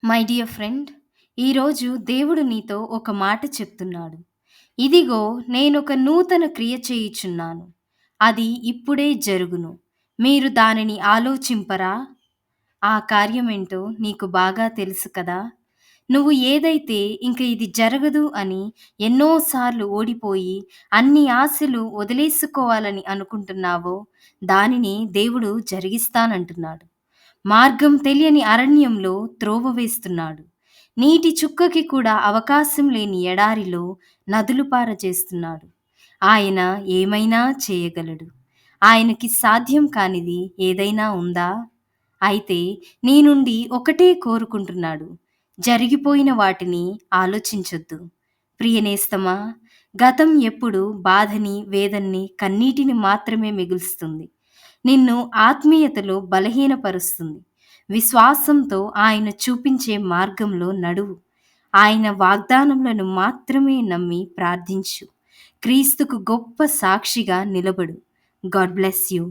My dear friend, ఈరోజు దేవుడు నీతో ఒక మాట చెప్తున్నాడు. ఇదిగో నేనొక నూతన క్రియ చేయుచున్నాను. అది ఇప్పుడే జరుగును. మీరు దానిని ఆలోచింపరా? ఆ కార్యమేంటో నీకు బాగా తెలుసు కదా! నువ్వు ఏదైతే ఇంక ఇది జరగదు అని ఎన్నోసార్లు ఓడిపోయి అన్ని ఆశలు వదిలేసుకోవాలని అనుకుంటున్నావో, దానిని దేవుడు జరిగిస్తానంటున్నాడు. మార్గం తెలియని అరణ్యంలో త్రోవ వేస్తున్నాడు. నీటి చుక్కకి కూడా అవకాశం లేని ఎడారిలో నదులు పారజేస్తున్నాడు. ఆయన ఏమైనా చేయగలడు. ఆయనకి సాధ్యం కానిది ఏదైనా ఉందా? అయితే నీ నుండి ఒకటే కోరుకుంటున్నాడు. జరిగిపోయిన వాటిని ఆలోచించొద్దు. ప్రియనేస్తమా, గతం ఎప్పుడు బాధని, వేదన్ని, కన్నీటిని మాత్రమే మిగులుస్తుంది. నిన్ను ఆత్మీయతలో బలహీనపరుస్తుంది. విశ్వాసంతో ఆయన చూపించే మార్గంలో నడువు. ఆయన వాగ్దానములను మాత్రమే నమ్మి ప్రార్థించు. క్రీస్తుకు గొప్ప సాక్షిగా నిలబడు. God bless you.